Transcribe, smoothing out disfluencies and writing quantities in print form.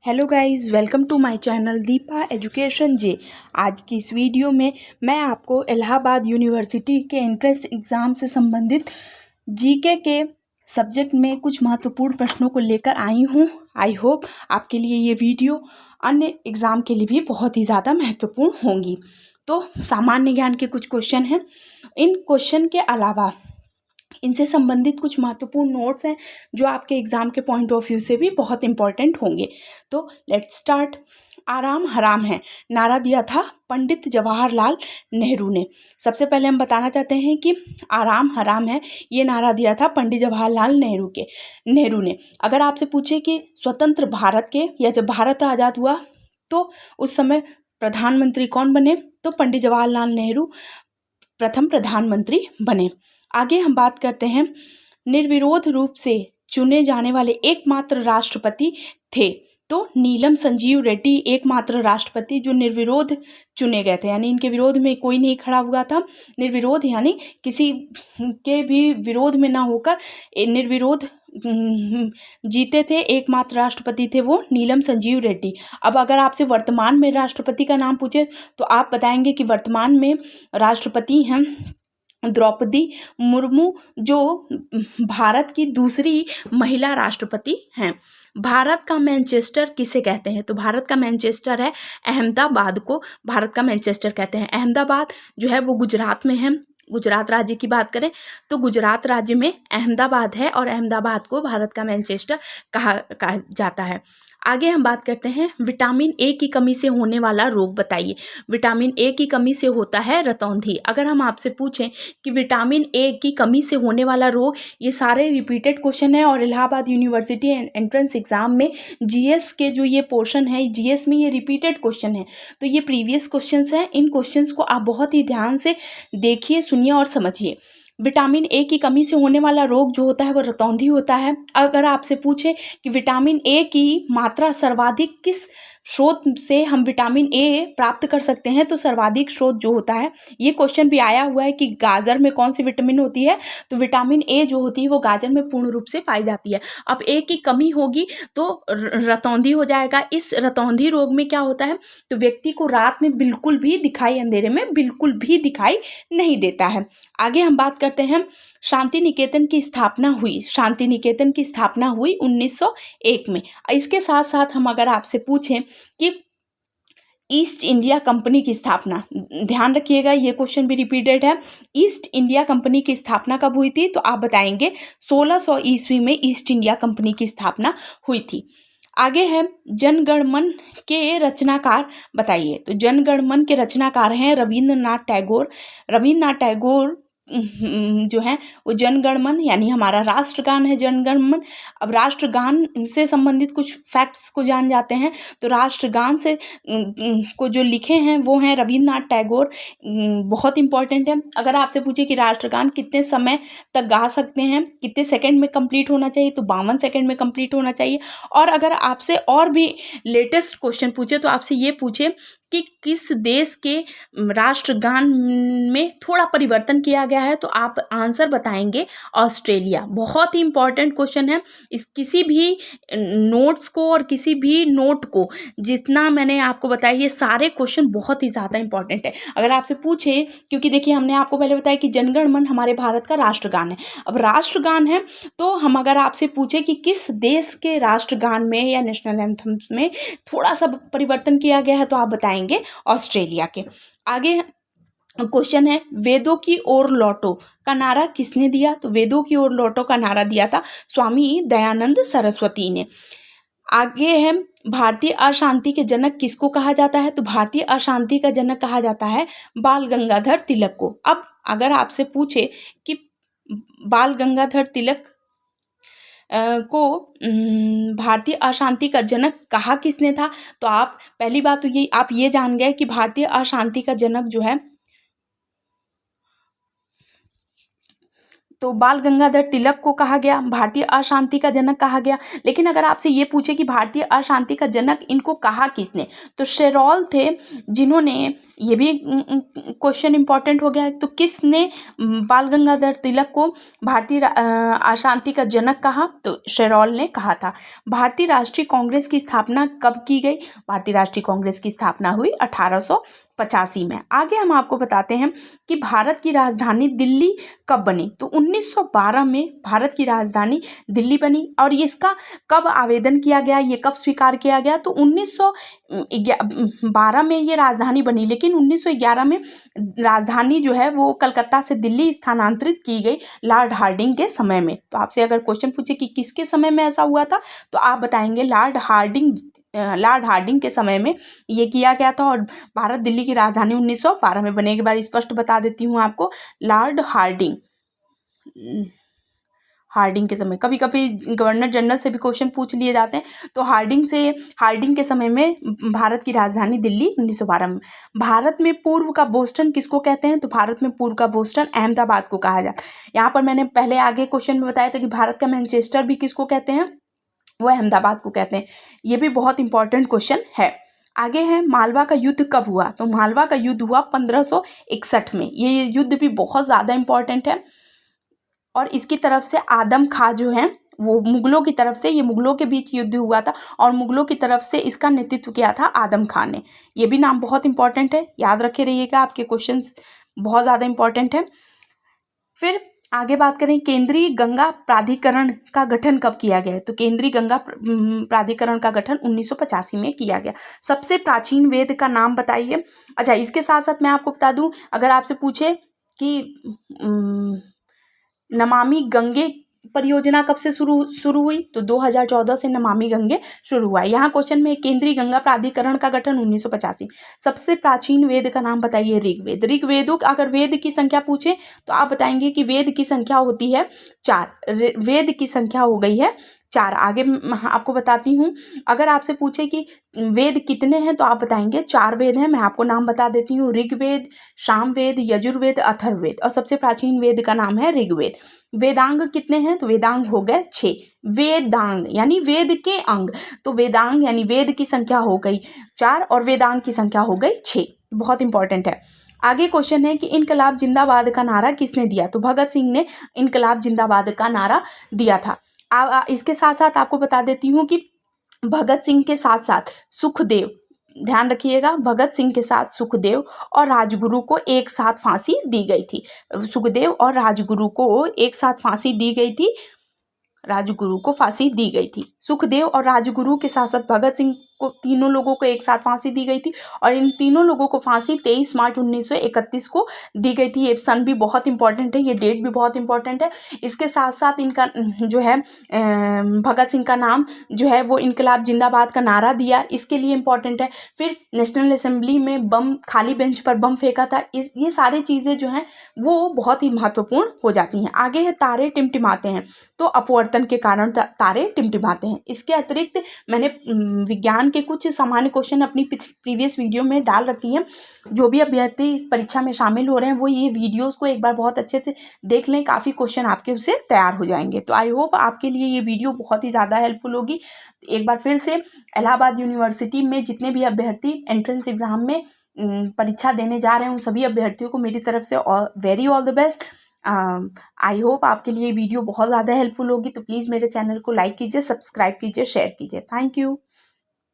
Hello guys, welcome to my channel Deepa education J. आज की इस वीडियो में मैं आपको इलाहाबाद यूनिवर्सिटी के एंट्रेंस एग्ज़ाम से संबंधित जीके के सब्जेक्ट में कुछ महत्वपूर्ण प्रश्नों को लेकर आई हूँ। आई होप आपके लिए ये वीडियो अन्य एग्ज़ाम के लिए भी बहुत ही ज़्यादा महत्वपूर्ण होंगी। तो सामान्य ज्ञान के कुछ क्वेश्चन हैं। इन क्वेश्चन के अलावा इनसे संबंधित कुछ महत्वपूर्ण नोट्स हैं जो आपके एग्ज़ाम के पॉइंट ऑफ व्यू से भी बहुत इंपॉर्टेंट होंगे। तो लेट्स स्टार्ट। आराम हराम है नारा दिया था पंडित जवाहरलाल नेहरू ने। सबसे पहले हम बताना चाहते हैं कि आराम हराम है ये नारा दिया था पंडित जवाहरलाल नेहरू ने। अगर आपसे पूछे कि स्वतंत्र भारत के या जब भारत आज़ाद हुआ तो उस समय प्रधानमंत्री कौन बने, तो पंडित जवाहरलाल नेहरू प्रथम प्रधानमंत्री बने। आगे हम बात करते हैं, निर्विरोध रूप से चुने जाने वाले एकमात्र राष्ट्रपति थे, तो नीलम संजीव रेड्डी एकमात्र राष्ट्रपति जो निर्विरोध चुने गए थे, यानी इनके विरोध में कोई नहीं खड़ा हुआ था। निर्विरोध यानी किसी के भी विरोध में ना होकर निर्विरोध जीते थे, एकमात्र राष्ट्रपति थे वो नीलम संजीव रेड्डी। अब अगर आपसे वर्तमान में राष्ट्रपति का नाम पूछे तो आप बताएंगे कि वर्तमान में राष्ट्रपति हैं द्रौपदी मुर्मू, जो भारत की दूसरी महिला राष्ट्रपति हैं। भारत का मैनचेस्टर किसे कहते हैं, तो भारत का मैनचेस्टर है अहमदाबाद को भारत का मैनचेस्टर कहते हैं। अहमदाबाद जो है वो गुजरात में है। गुजरात राज्य की बात करें तो गुजरात राज्य में अहमदाबाद है और अहमदाबाद को भारत का मैनचेस्टर कहा जाता है। आगे हम बात करते हैं, विटामिन ए की कमी से होने वाला रोग बताइए। विटामिन ए की कमी से होता है रतौंधी। अगर हम आपसे पूछें कि विटामिन ए की कमी से होने वाला रोग, ये सारे रिपीटेड क्वेश्चन है और इलाहाबाद यूनिवर्सिटी एंट्रेंस एग्जाम में जीएस के जो ये पोर्शन है, जीएस में ये रिपीटेड क्वेश्चन है, तो ये प्रीवियस क्वेश्चंस हैं। इन क्वेश्चंस को आप बहुत ही ध्यान से देखिए, सुनिए और समझिए। विटामिन ए की कमी से होने वाला रोग जो होता है वो रतौंधी होता है। अगर आपसे पूछे कि विटामिन ए की मात्रा सर्वाधिक किस स्रोत से हम विटामिन ए प्राप्त कर सकते हैं, तो सर्वाधिक स्रोत जो होता है, ये क्वेश्चन भी आया हुआ है कि गाजर में कौन सी विटामिन होती है, तो विटामिन ए जो होती है वो गाजर में पूर्ण रूप से पाई जाती है। अब ए की कमी होगी तो रतौंधी हो जाएगा। इस रतौंधी रोग में क्या होता है, तो व्यक्ति को रात में बिल्कुल भी दिखाई, अंधेरे में बिल्कुल भी दिखाई नहीं देता है। आगे हम बात करते हैं, शांति निकेतन की स्थापना हुई। शांति निकेतन की स्थापना हुई 1901 में। इसके साथ साथ हम अगर आपसे पूछें कि ईस्ट इंडिया कंपनी की स्थापना, ध्यान रखिएगा ये क्वेश्चन भी रिपीटेड है, ईस्ट इंडिया कंपनी की स्थापना कब हुई थी, तो आप बताएंगे 1600 ईस्वी में ईस्ट इंडिया कंपनी की स्थापना हुई थी। आगे है, जनगण मन के रचनाकार बताइए। तो जनगण मन के रचनाकार हैं रविंद्रनाथ टैगोर। रविंद्रनाथ टैगोर जो है वो जनगण मन यानी हमारा राष्ट्रगान है जनगण मन। अब राष्ट्रगान से संबंधित कुछ फैक्ट्स को जान जाते हैं, तो राष्ट्रगान से को जो लिखे हैं वो हैं रविंद्रनाथ टैगोर। बहुत इंपॉर्टेंट है। अगर आपसे पूछे कि राष्ट्रगान कितने समय तक गा सकते हैं, कितने सेकंड में कंप्लीट होना चाहिए, तो 52 सेकंड में कंप्लीट होना चाहिए। और अगर आपसे और भी लेटेस्ट क्वेश्चन पूछे तो आपसे ये पूछे कि किस देश के राष्ट्रगान में थोड़ा परिवर्तन किया गया है, तो आप आंसर बताएंगे ऑस्ट्रेलिया। बहुत ही इंपॉर्टेंट क्वेश्चन है। इस किसी भी नोट्स को और किसी भी नोट को जितना मैंने आपको बताया, ये सारे क्वेश्चन बहुत ही ज़्यादा इंपॉर्टेंट है। अगर आपसे पूछे, क्योंकि देखिए हमने आपको पहले बताया कि जनगण मन हमारे भारत का राष्ट्रगान है। अब राष्ट्रगान है तो हम अगर आपसे पूछे कि किस देश के राष्ट्रगान में या नेशनल एंथम में थोड़ा सा परिवर्तन किया गया है, तो आप बताएंगे ऑस्ट्रेलिया के। आगे क्वेश्चन है, वेदों की ओर लौटो का नारा किसने दिया, तो वेदों की ओर लौटो का नारा दिया था स्वामी दयानंद सरस्वती ने। आगे है, भारतीय अशांति के जनक किसको कहा जाता है, तो भारतीय अशांति का जनक कहा जाता है बाल गंगाधर तिलक को। अब अगर आपसे पूछे कि बाल गंगाधर तिलक को भारतीय अशांति का जनक कहा किसने था, तो आप पहली बात तो ये आप ये जान गए कि भारतीय अशांति का जनक जो है तो बाल गंगाधर तिलक को कहा गया, भारतीय अशांति का जनक कहा गया। लेकिन अगर आपसे ये पूछे कि भारतीय अशांति का जनक इनको कहा किसने, तो शेरॉल थे जिन्होंने ये भी क्वेश्चन इंपॉर्टेंट हो गया है। तो किसने बाल गंगाधर तिलक को भारतीय अशांति का जनक कहा? तो शेरॉल ने कहा था। भारतीय राष्ट्रीय कांग्रेस की स्थापना कब की गई? भारतीय राष्ट्रीय कांग्रेस की स्थापना हुई 1885 में। आगे हम आपको बताते हैं कि भारत की राजधानी दिल्ली कब बनी? तो 1912 में भारत की राजधानी दिल्ली बनी। और इसका कब आवेदन किया गया, ये कब स्वीकार किया गया? तो 1912 में ये राजधानी बनी, लेकिन 1911 में राजधानी जो है वो कलकत्ता से दिल्ली स्थानांतरित की गई लॉर्ड हार्डिंग के समय में। तो आपसे अगर क्वेश्चन पूछे कि किसके समय में ऐसा हुआ था, तो आप बताएंगे लॉर्ड हार्डिंग के समय में ये किया गया था। और भारत दिल्ली की राजधानी 1912 में बने। एक बार स्पष्ट बता देती हूँ आपको, लॉर्ड हार्डिंग के समय। कभी कभी गवर्नर जनरल से भी क्वेश्चन पूछ लिए जाते हैं। तो हार्डिंग के समय में भारत की राजधानी दिल्ली 1912 में। भारत में पूर्व का बोस्टन किसको कहते हैं? तो भारत में पूर्व का बोस्टन अहमदाबाद को कहा जाता है। यहाँ पर मैंने पहले आगे क्वेश्चन में बताया था कि भारत का मैनचेस्टर भी किसको कहते हैं? वो अहमदाबाद को कहते हैं। ये भी बहुत इंपॉर्टेंट क्वेश्चन है। आगे है मालवा का युद्ध कब हुआ? तो मालवा का युद्ध हुआ 1561 में। ये युद्ध भी बहुत ज़्यादा इंपॉर्टेंट है। और इसकी तरफ से आदम खां जो है वो मुगलों की तरफ से, ये मुगलों के बीच युद्ध हुआ था और मुगलों की तरफ से इसका नेतृत्व किया था आदम खां ने। ये भी नाम बहुत इंपॉर्टेंट है, याद रखे रहिएगा, आपके क्वेश्चंस बहुत ज़्यादा इंपॉर्टेंट है। फिर आगे बात करें, केंद्रीय गंगा प्राधिकरण का गठन कब किया गया है? तो केंद्रीय गंगा प्राधिकरण का गठन 1985 में किया गया। सबसे प्राचीन वेद का नाम बताइए। अच्छा, इसके साथ साथ मैं आपको बता दूं, अगर आपसे पूछे कि नमामि गंगे परियोजना कब से शुरू हुई? तो 2014 से नमामि गंगे शुरू हुआ है। यहाँ क्वेश्चन में केंद्रीय गंगा प्राधिकरण का गठन 1985। सबसे प्राचीन वेद का नाम बताइए। ऋग्वेद। ऋग्वेदों, अगर वेद की संख्या पूछे तो आप बताएंगे कि वेद की संख्या होती है 4। वेद की संख्या हो गई है 4। आगे आपको बताती हूँ, अगर आपसे पूछे कि वेद कितने हैं तो आप बताएंगे 4 वेद हैं। मैं आपको नाम बता देती हूँ, ऋग्वेद, सामवेद, यजुर्वेद, अथर्ववेद। और सबसे प्राचीन वेद का नाम है ऋग्वेद। वेदांग कितने हैं? तो वेदांग हो गए 6। वेदांग यानी वेद के अंग, तो वेदांग यानी वेद की संख्या हो गई 4 और वेदांग की संख्या हो गई 6। बहुत इंपॉर्टेंट है। आगे क्वेश्चन है कि इनकलाब जिंदाबाद का नारा किसने दिया? तो भगत सिंह ने इनकलाब जिंदाबाद का नारा दिया था। इसके साथ साथ आपको बता देती हूँ कि भगत सिंह के साथ साथ सुखदेव, ध्यान रखिएगा, भगत सिंह के साथ सुखदेव और राजगुरु को एक साथ फांसी दी गई थी। सुखदेव और राजगुरु को एक साथ फांसी दी गई थी। राजगुरु को फांसी दी गई थी। सुखदेव और राजगुरु के साथ साथ भगत सिंह को, तीनों लोगों को एक साथ फांसी दी गई थी। और इन तीनों लोगों को फांसी 23 मार्च 1931 को दी गई थी। ये सन भी बहुत इंपॉर्टेंट है, ये डेट भी बहुत इंपॉर्टेंट है। इसके साथ साथ इनका जो है भगत सिंह का नाम जो है वो इनकलाब जिंदाबाद का नारा दिया, इसके लिए इंपॉर्टेंट है। फिर नेशनल असेंबली में बम, खाली बेंच पर बम फेंका था। ये सारी चीज़ें जो हैं वो बहुत ही महत्वपूर्ण हो जाती हैं। आगे है तारे टिमटिमाते हैं, तो अपवर्तन के कारण तारे टिमटिमाते हैं। इसके अतिरिक्त मैंने विज्ञान के कुछ सामान्य क्वेश्चन अपनी प्रीवियस वीडियो में डाल रखी हैं। जो भी अभ्यर्थी इस परीक्षा में शामिल हो रहे हैं वो ये वीडियोस को एक बार बहुत अच्छे से देख लें, काफ़ी क्वेश्चन आपके उससे तैयार हो जाएंगे। तो आई होप आपके लिए ये वीडियो बहुत ही ज़्यादा हेल्पफुल होगी। एक बार फिर से इलाहाबाद यूनिवर्सिटी में जितने भी अभ्यर्थी एंट्रेंस एग्जाम में परीक्षा देने जा रहे हैं उन सभी अभ्यर्थियों को मेरी तरफ से very all the best. I hope आपके लिए वीडियो बहुत ज़्यादा हेल्पफुल होगी। तो प्लीज़ मेरे चैनल को लाइक कीजिए, सब्सक्राइब कीजिए, शेयर कीजिए। Thank you.